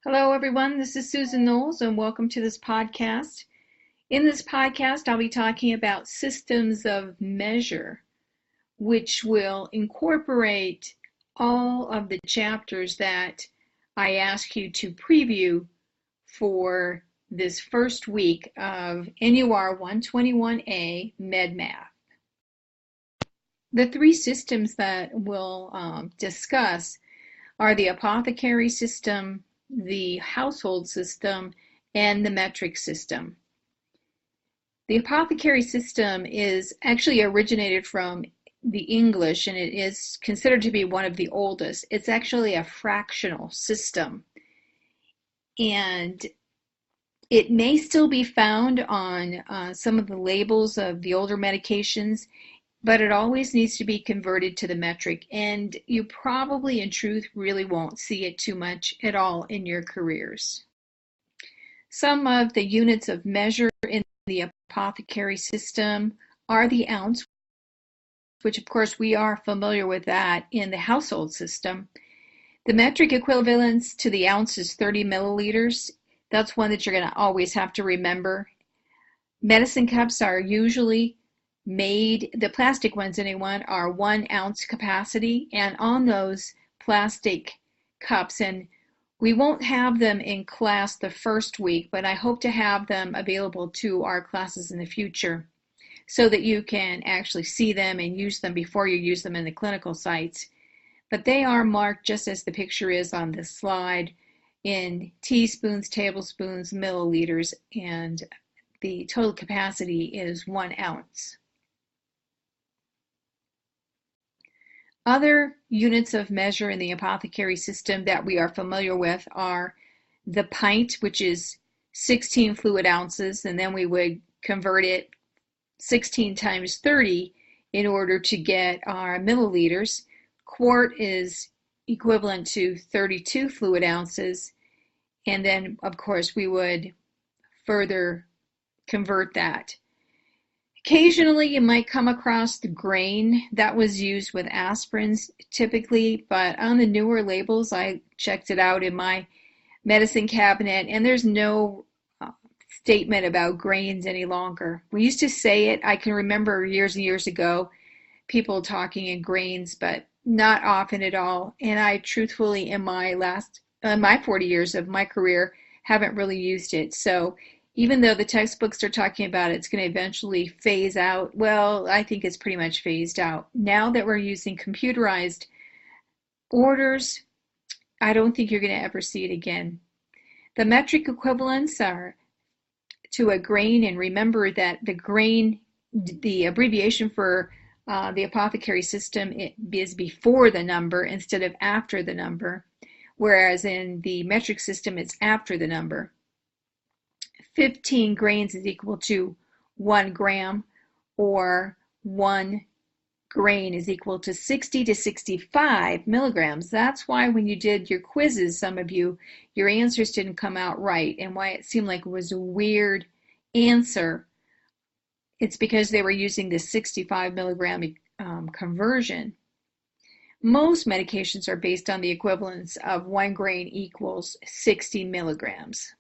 Hello, everyone. This is Susan Knowles, and welcome to this podcast. In this podcast, I'll be talking about systems of measure, which will incorporate all of the chapters that I ask you to preview for this first week of NUR 121A Med Math. The three systems that we'll discuss are the apothecary system, the household system, and the metric system. The apothecary system is actually originated from the English, and it is considered to be one of the oldest. It's actually a fractional system, and it may still be found on some of the labels of the older medications, but it always needs to be converted to the metric, and you probably in truth really won't see it too much at all in your careers. Some of the units of measure in the apothecary system are the ounce, which of course we are familiar with that in the household system. The metric equivalence to the ounce is 30 milliliters. That's one that you're going to always have to remember. Medicine cups are usually made, the plastic ones anyone, are 1 ounce capacity, and on those plastic cups, and we won't have them in class the first week, but I hope to have them available to our classes in the future so that you can actually see them and use them before you use them in the clinical sites. But they are marked just as the picture is on this slide in teaspoons, tablespoons, milliliters, and the total capacity is 1 ounce. Other units of measure in the apothecary system that we are familiar with are the pint, which is 16 fluid ounces, and then we would convert it 16 times 30 in order to get our milliliters. Quart is equivalent to 32 fluid ounces, and then of course we would further convert that. Occasionally you might come across the grain that was used with aspirins typically, but on the newer labels, I checked it out in my medicine cabinet, and there's no statement about grains any longer. We used to say it, I can remember years and years ago, people talking in grains, but not often at all. And I truthfully, in my 40 years of my career, haven't really used it. So even though the textbooks are talking about it's going to eventually phase out, well, I think it's pretty much phased out. Now that we're using computerized orders, I don't think you're going to ever see it again. The metric equivalents are to a grain, and remember that the grain, the abbreviation for the apothecary system, it is before the number instead of after the number, whereas in the metric system, it's after the number. 15 grains is equal to 1 gram, or 1 grain is equal to 60 to 65 milligrams. That's why when you did your quizzes, some of you, your answers didn't come out right, and why it seemed like it was a weird answer. It's because they were using the 65 milligram conversion. Most medications are based on the equivalence of 1 grain equals 60 milligrams.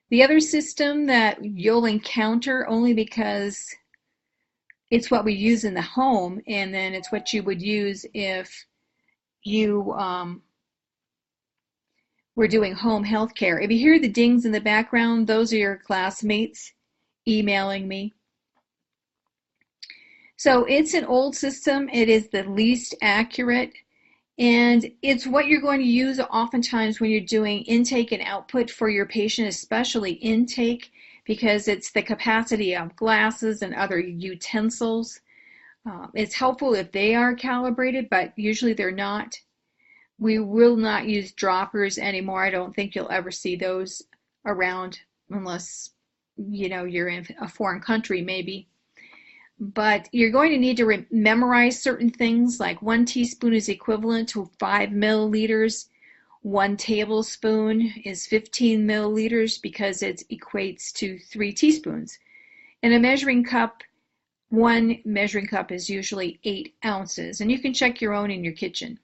The other system that you'll encounter only because it's what we use in the home, and then it's what you would use if you were doing home health care. If you hear the dings in the background, those are your classmates emailing me. So it's an old system. It is the least accurate, and it's what you're going to use oftentimes when you're doing intake and output for your patient, especially intake, because it's the capacity of glasses and other utensils. It's helpful if they are calibrated, but usually they're not. We will not use droppers anymore. I don't think you'll ever see those around unless, you're in a foreign country maybe. But you're going to need to memorize certain things, like 1 teaspoon is equivalent to 5 milliliters. 1 tablespoon is 15 milliliters because it equates to 3 teaspoons. In a measuring cup, 1 measuring cup is usually 8 ounces, and you can check your own in your kitchen.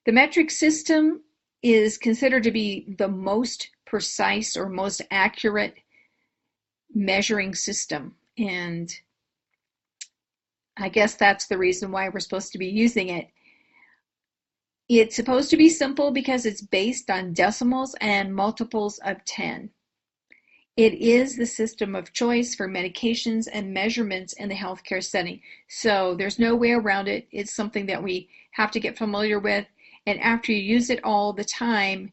The metric system is considered to be the most precise or most accurate measuring system, and I guess that's the reason why we're supposed to be using it. It's supposed to be simple because it's based on decimals and multiples of 10. It is the system of choice for medications and measurements in the healthcare setting. So there's no way around it. It's something that we have to get familiar with. And after you use it all the time,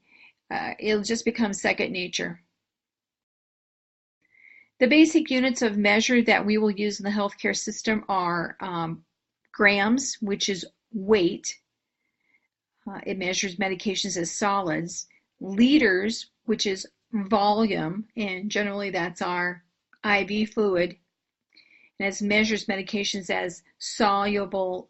it'll just become second nature. The basic units of measure that we will use in the healthcare system are grams, which is weight. It measures medications as solids. Liters, which is volume, and generally that's our IV fluid. And it measures medications as soluble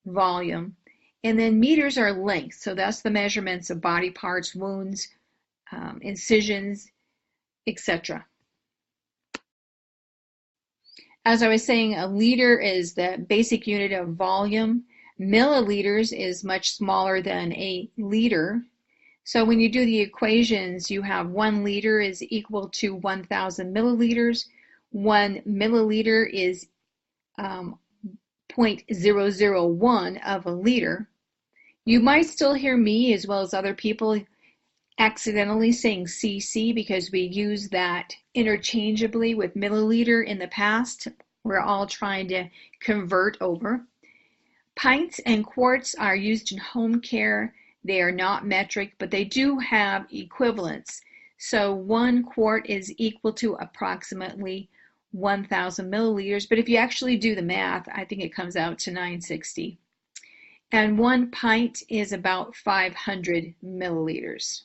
volume. And then meters are length, so that's the measurements of body parts, wounds, incisions, etc. As I was saying, a liter is the basic unit of volume. Milliliters is much smaller than a liter. So when you do the equations, you have 1 liter is equal to 1,000 milliliters. 1 milliliter is 0.001 of a liter. You might still hear me, as well as other people, accidentally saying cc because we use that interchangeably with milliliter in the past. We're all trying to convert over. Pints and quarts are used in home care. They are not metric, but they do have equivalents. So 1 quart is equal to approximately 1,000 milliliters, but if you actually do the math, I think it comes out to 960. And 1 pint is about 500 milliliters.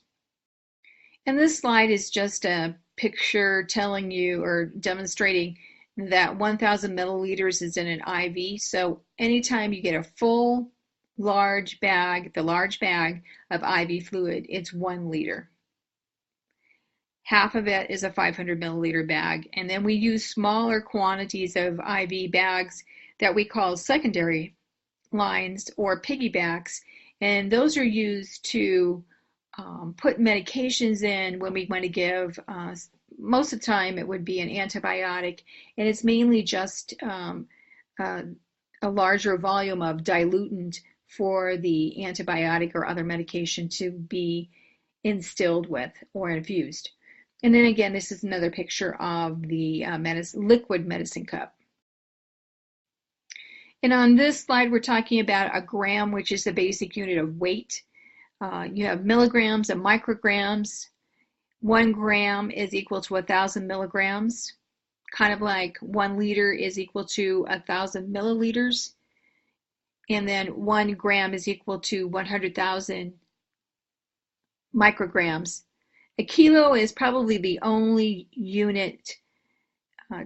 And this slide is just a picture telling you or demonstrating that 1,000 milliliters is in an IV. So anytime you get a full large bag, the large bag of IV fluid, it's 1 liter. Half of it is a 500 milliliter bag. And then we use smaller quantities of IV bags that we call secondary lines or piggybacks. And those are used to put medications in when we want to give, most of the time it would be an antibiotic, and it's mainly just a larger volume of diluent for the antibiotic or other medication to be instilled with or infused. And then again, this is another picture of the liquid medicine cup. And on this slide, we're talking about a gram, which is the basic unit of weight. You have milligrams and micrograms. 1 gram is equal to 1,000 milligrams, kind of like 1 liter is equal to 1,000 milliliters. And then 1 gram is equal to 100,000 micrograms. A kilo is probably the only unit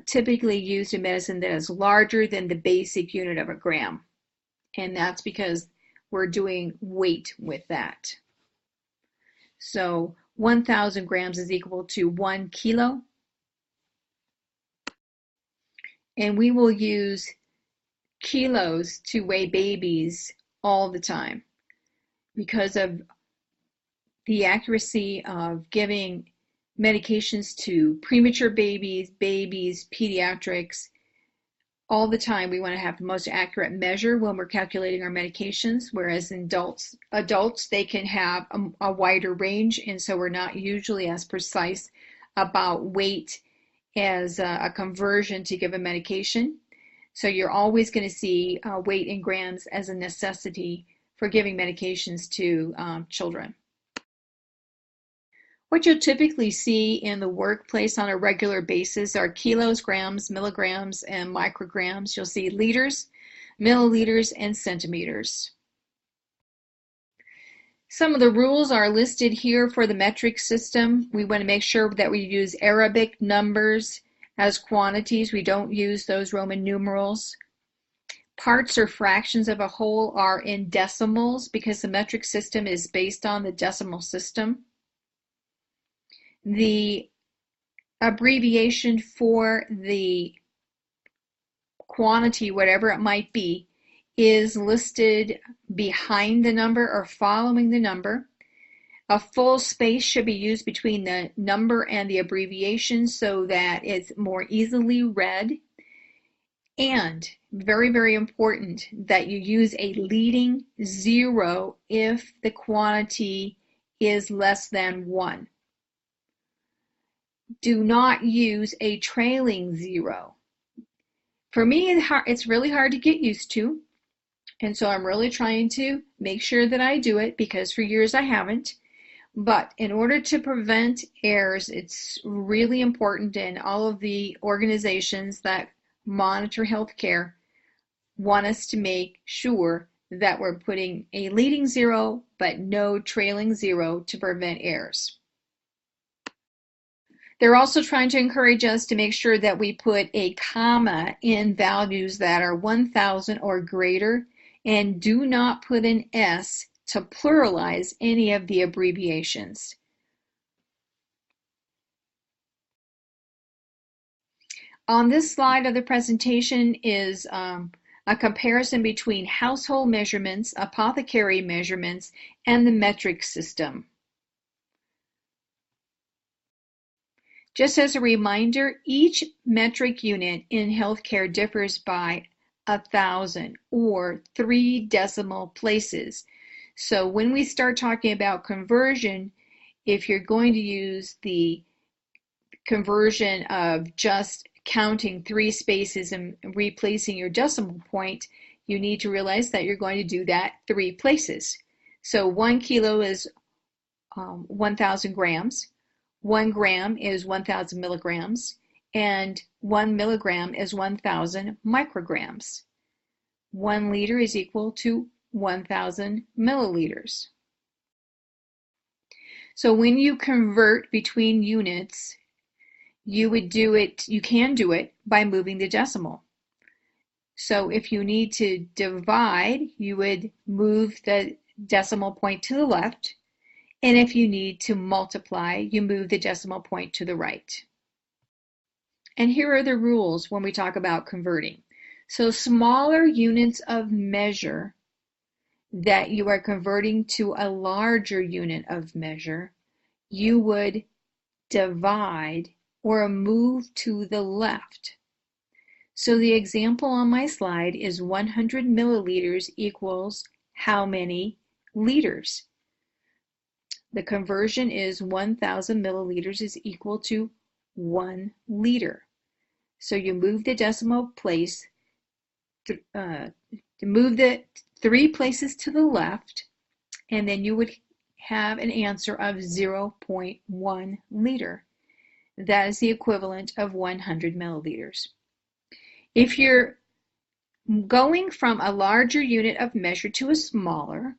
typically used in medicine that is larger than the basic unit of a gram. And that's because we're doing weight with that. So 1,000 grams is equal to 1 kilo. And we will use kilos to weigh babies all the time because of the accuracy of giving medications to premature babies, pediatrics. All the time we want to have the most accurate measure when we're calculating our medications, whereas in adults they can have a wider range, and so we're not usually as precise about weight as a conversion to give a medication. So you're always going to see weight in grams as a necessity for giving medications to children. What you'll typically see in the workplace on a regular basis are kilos, grams, milligrams, and micrograms. You'll see liters, milliliters, and centimeters. Some of the rules are listed here for the metric system. We want to make sure that we use Arabic numbers as quantities. We don't use those Roman numerals. Parts or fractions of a whole are in decimals because the metric system is based on the decimal system. The abbreviation for the quantity, whatever it might be, is listed behind the number or following the number. A full space should be used between the number and the abbreviation so that it's more easily read. And very, very important that you use a leading zero if the quantity is less than 1. Do not use a trailing zero. For me, it's really hard to get used to, and so I'm really trying to make sure that I do it because for years I haven't. But in order to prevent errors, it's really important, and all of the organizations that monitor healthcare want us to make sure that we're putting a leading zero but no trailing zero to prevent errors. They're also trying to encourage us to make sure that we put a comma in values that are 1,000 or greater, and do not put an S to pluralize any of the abbreviations. On this slide of the presentation is a comparison between household measurements, apothecary measurements, and the metric system. Just as a reminder, each metric unit in healthcare differs by 1,000 or 3 decimal places. So when we start talking about conversion, if you're going to use the conversion of just counting 3 spaces and replacing your decimal point, you need to realize that you're going to do that 3 places. So 1 kilo is 1,000 grams, 1 gram is 1,000 milligrams, and 1 milligram is 1,000 micrograms. 1 liter is equal to 1,000 milliliters. So when you convert between units, you can do it by moving the decimal. So if you need to divide, you would move the decimal point to the left, and if you need to multiply, you move the decimal point to the right. And here are the rules when we talk about converting. So smaller units of measure that you are converting to a larger unit of measure, you would divide or move to the left. So the example on my slide is 100 milliliters equals how many liters? The conversion is 1,000 milliliters is equal to 1 liter. So you move the decimal place, move the 3 places to the left, and then you would have an answer of 0.1 liter. That is the equivalent of 100 milliliters. If you're going from a larger unit of measure to a smaller,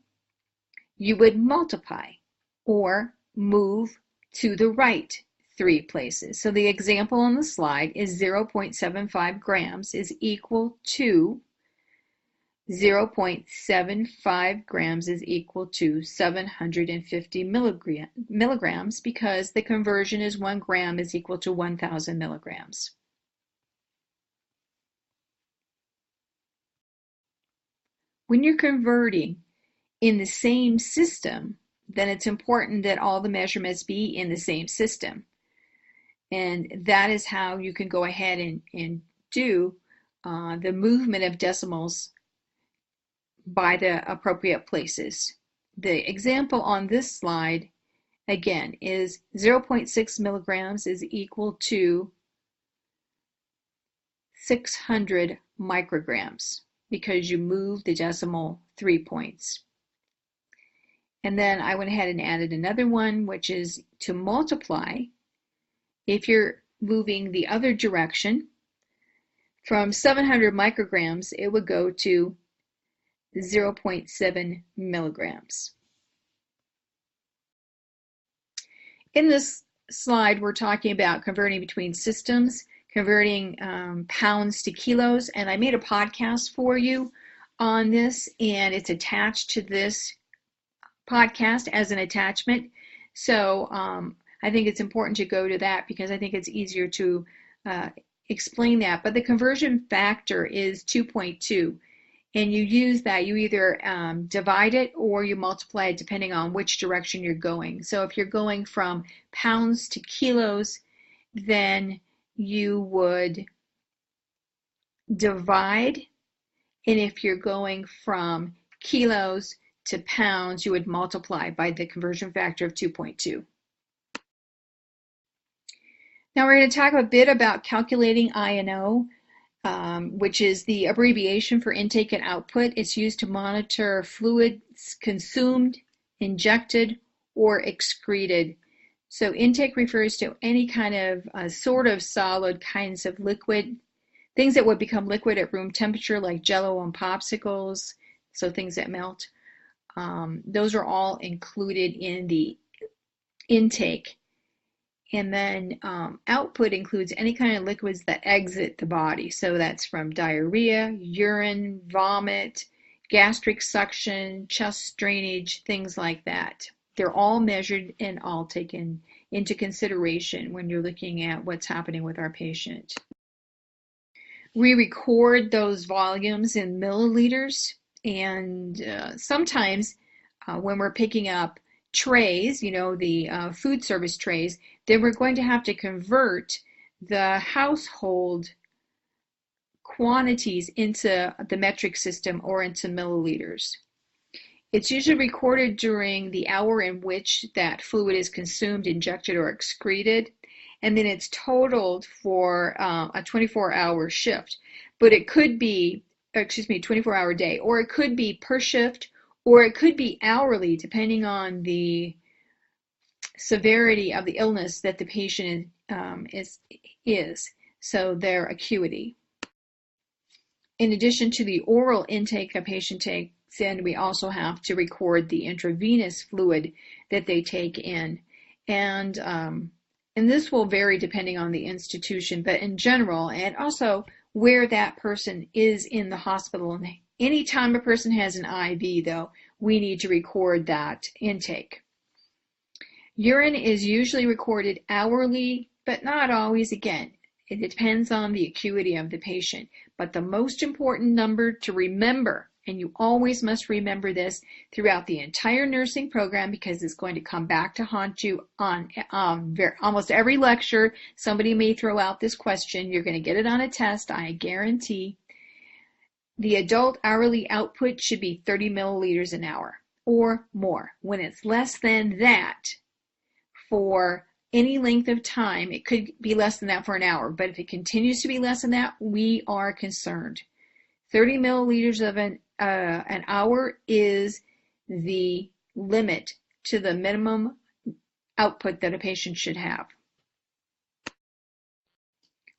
you would multiply or move to the right 3 places. So the example on the slide is 0.75 grams is equal to 0.75 grams is equal to 750 milligrams because the conversion is 1 gram is equal to 1,000 milligrams. When you're converting in the same system, then it's important that all the measurements be in the same system. And that is how you can go ahead and do the movement of decimals by the appropriate places. The example on this slide, again, is 0.6 milligrams is equal to 600 micrograms because you move the decimal 3 points. And then I went ahead and added another one, which is to multiply. If you're moving the other direction, from 700 micrograms, it would go to 0.7 milligrams. In this slide, we're talking about converting between systems, converting pounds to kilos, and I made a podcast for you on this, and it's attached to this podcast as an attachment. So I think it's important to go to that because I think it's easier to explain that. But the conversion factor is 2.2. and you use that. You either divide it or you multiply it depending on which direction you're going. So if you're going from pounds to kilos, then you would divide, and if you're going from kilos to pounds, you would multiply by the conversion factor of 2.2. Now we're going to talk a bit about calculating I&O, which is the abbreviation for intake and output. It's used to monitor fluids consumed, injected, or excreted. So intake refers to any kind of sort of solid kinds of liquid, things that would become liquid at room temperature, like Jell-O and popsicles, so things that melt. Those are all included in the intake. And then output includes any kind of liquids that exit the body. So that's from diarrhea, urine, vomit, gastric suction, chest drainage, things like that. They're all measured and all taken into consideration when you're looking at what's happening with our patient. We record those volumes in milliliters, and sometimes when we're picking up trays, the food service trays, then we're going to have to convert the household quantities into the metric system or into milliliters. It's usually recorded during the hour in which that fluid is consumed, injected, or excreted, and then it's totaled for a 24-hour shift. But it could be, 24-hour day, or it could be per shift, or it could be hourly, depending on the severity of the illness that the patient is, so their acuity. In addition to the oral intake a patient takes in, we also have to record the intravenous fluid that they take in. And this will vary depending on the institution, but in general, and also where that person is in the hospital. And anytime a person has an IV, though, we need to record that intake. Urine is usually recorded hourly, but not always. Again, it depends on the acuity of the patient. But the most important number to remember, and you always must remember this throughout the entire nursing program, because it's going to come back to haunt you on almost every lecture. Somebody may throw out this question. You're going to get it on a test, I guarantee. The adult hourly output should be 30 milliliters an hour or more. When it's less than that for any length of time, it could be less than that for an hour, but if it continues to be less than that, we are concerned. 30 milliliters of an hour is the limit to the minimum output that a patient should have.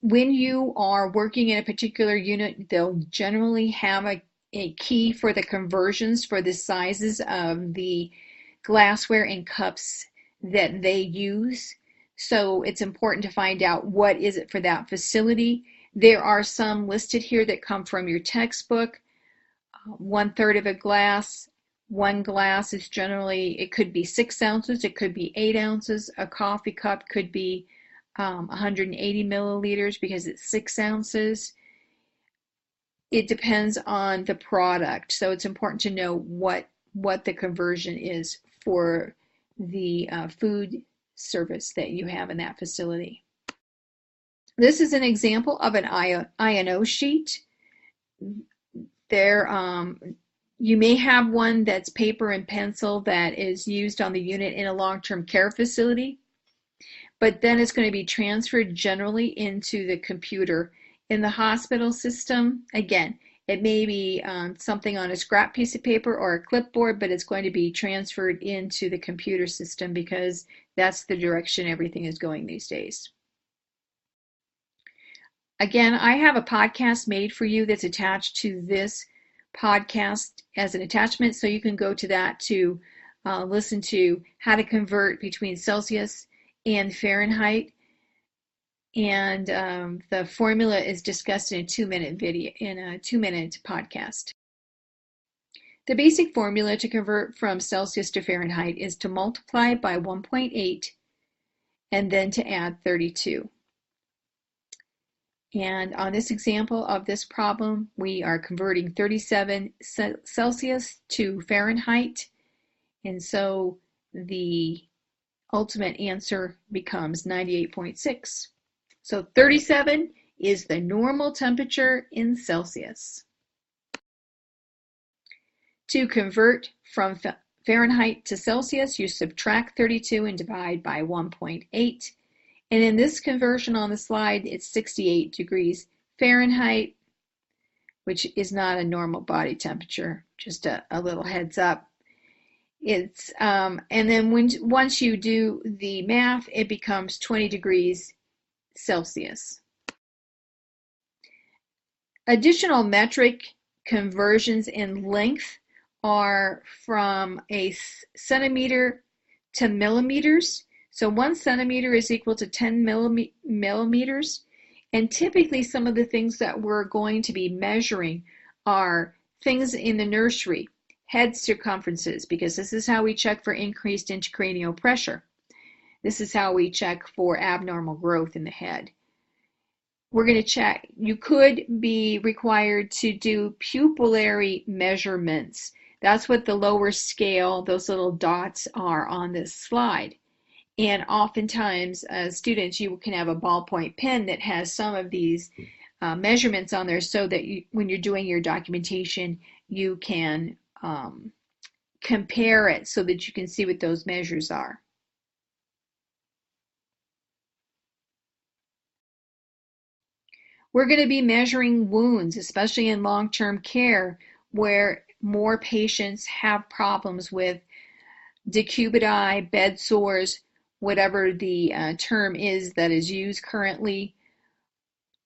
When you are working in a particular unit, they'll generally have a key for the conversions for the sizes of the glassware and cups that they use. So it's important to find out what is it for that facility. There are some listed here that come from your textbook. 1/3 of a glass. One glass is generally, it could be 6 ounces, it could be 8 ounces. A coffee cup could be 180 milliliters because it's 6 ounces. It depends on the product, so it's important to know what the conversion is for the food service that you have in that facility. This is an example of an I&O sheet. There, you may have one that's paper and pencil that is used on the unit in a long-term care facility, but then it's going to be transferred generally into the computer. In the hospital system, again, it may be something on a scrap piece of paper or a clipboard, but it's going to be transferred into the computer system because that's the direction everything is going these days. Again, I have a podcast made for you that's attached to this podcast as an attachment, so you can go to that to listen to how to convert between Celsius and Fahrenheit. And the formula is discussed in a 2-minute video, in a 2-minute podcast. The basic formula to convert from Celsius to Fahrenheit is to multiply by 1.8 and then to add 32. And on this example of this problem, we are converting 37 Celsius to Fahrenheit. And so the ultimate answer becomes 98.6. So 37 is the normal temperature in Celsius. To convert from Fahrenheit to Celsius, you subtract 32 and divide by 1.8. And in this conversion on the slide, it's 68 degrees Fahrenheit, which is not a normal body temperature, just a little heads up. It's and then once you do the math, it becomes 20 degrees Celsius. Additional metric conversions in length are from a centimeter to millimeters. So 1 centimeter is equal to 10 millimeters. And typically some of the things that we're going to be measuring are things in the nursery, head circumferences, because this is how we check for increased intracranial pressure. This is how we check for abnormal growth in the head. We're going to check, you could be required to do pupillary measurements. That's what the lower scale, those little dots are on this slide. And oftentimes, students, you can have a ballpoint pen that has some of these measurements on there so that when you're doing your documentation, you can compare it so that you can see what those measures are. We're going to be measuring wounds, especially in long-term care, where more patients have problems with decubiti, bed sores, whatever the term is that is used currently.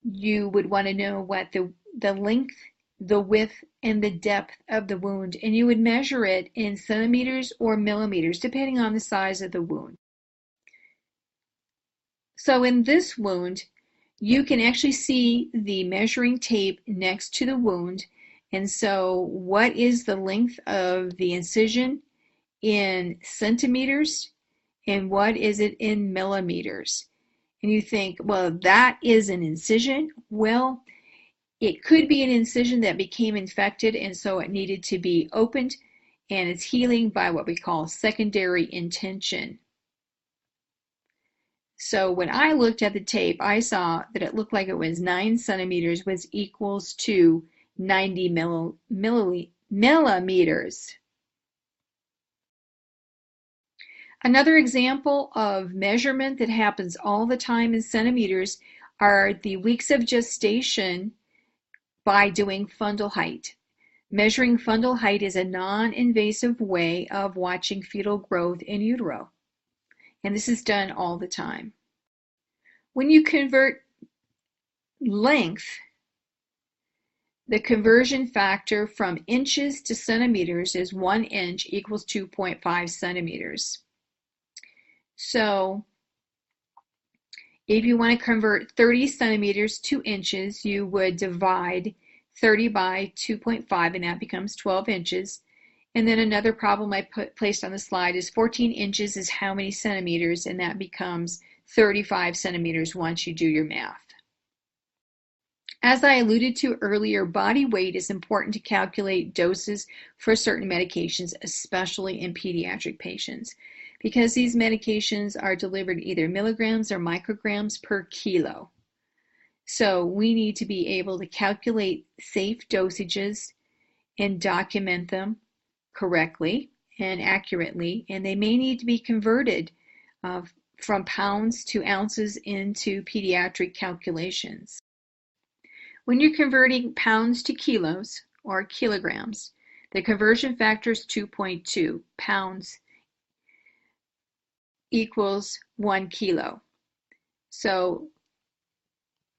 You would want to know what the length, the width, and the depth of the wound, and you would measure it in centimeters or millimeters, depending on the size of the wound. So in this wound, you can actually see the measuring tape next to the wound. And so what is the length of the incision in centimeters, and what is it in millimeters? And you think, well, that is an incision. Well, it could be an incision that became infected, and so it needed to be opened, and it's healing by what we call secondary intention. So when I looked at the tape, I saw that it looked like it was 9 centimeters, which equals to 90 millimeters. Another example of measurement that happens all the time in centimeters are the weeks of gestation by doing fundal height. Measuring fundal height is a non-invasive way of watching fetal growth in utero. And this is done all the time. When you convert length, the conversion factor from inches to centimeters is 1 inch equals 2.5 centimeters. So if you want to convert 30 centimeters to inches, you would divide 30 by 2.5, and that becomes 12 inches. And then another problem I placed on the slide is 14 inches is how many centimeters, and that becomes 35 centimeters once you do your math. As I alluded to earlier, body weight is important to calculate doses for certain medications, especially in pediatric patients, because these medications are delivered either milligrams or micrograms per kilo. So we need to be able to calculate safe dosages and document them correctly and accurately, and they may need to be converted from pounds to ounces into pediatric calculations. When you're converting pounds to kilos or kilograms, the conversion factor is 2.2. Pounds equals 1 kilo. So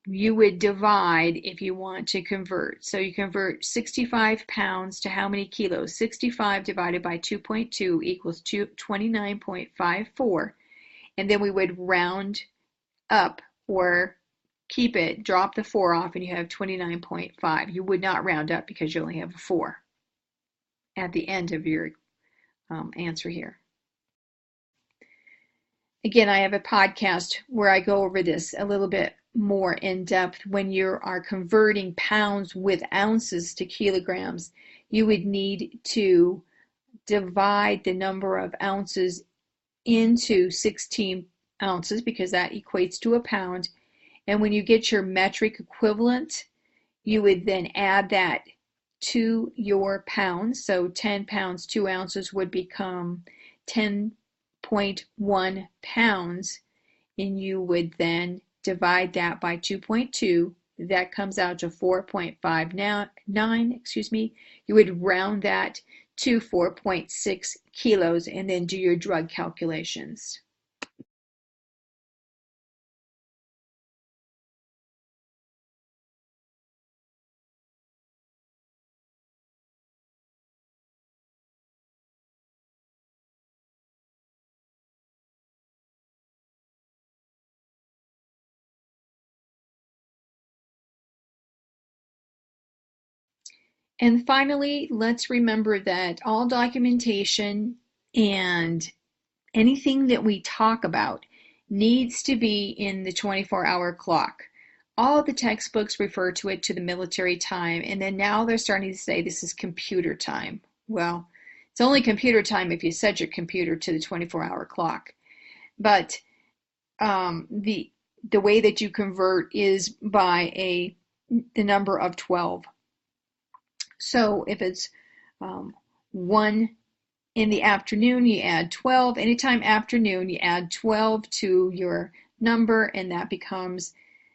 you would divide if you want to convert. So you convert 65 pounds to how many kilos? 65 divided by 2.2 equals 29.54. And then we would round up or keep it, drop the 4 off, and you have 29.5. You would not round up because you only have a 4 at the end of your answer here. Again, I have a podcast where I go over this a little bit more in depth when you are converting pounds with ounces to kilograms. You would need to divide the number of ounces into 16 ounces because that equates to a pound. And when you get your metric equivalent, you would then add that to your pounds. So 10 pounds, 2 ounces would become 10.1 pounds. And you would then divide that by 2.2. That comes out to 4.59, excuse me. You would round that to 4.6 kilos and then do your drug calculations. And finally, let's remember that all documentation and anything that we talk about needs to be in the 24-hour clock. All the textbooks refer to it to the military time, and then now they're starting to say this is computer time. Well, it's only computer time if you set your computer to the 24-hour clock. But the way that you convert is by the number of 12. So if it's 1 in the afternoon, you add 12. Anytime afternoon, you add 12 to your number, and that becomes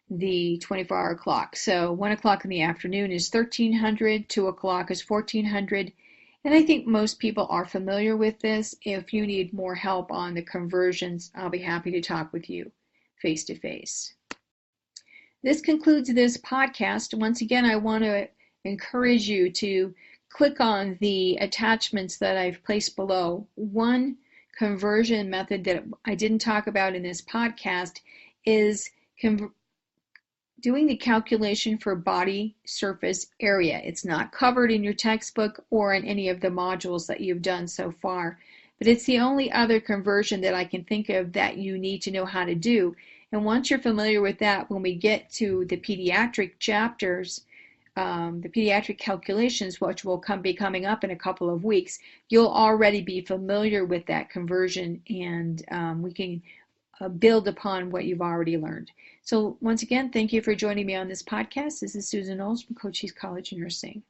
the 24-hour clock. So 1 o'clock in the afternoon is 1300, 2 o'clock is 1400. And I think most people are familiar with this. If you need more help on the conversions, I'll be happy to talk with you face to face. This concludes this podcast. Once again, I want to encourage you to click on the attachments that I've placed below. One conversion method that I didn't talk about in this podcast is doing the calculation for body surface area. It's not covered in your textbook or in any of the modules that you've done so far, but it's the only other conversion that I can think of that you need to know how to do. And once you're familiar with that, when we get to the pediatric chapters, the pediatric calculations, which will be coming up in a couple of weeks, you'll already be familiar with that conversion, and we can build upon what you've already learned. So once again, thank you for joining me on this podcast. This is Susan Knowles from Cochise College of Nursing.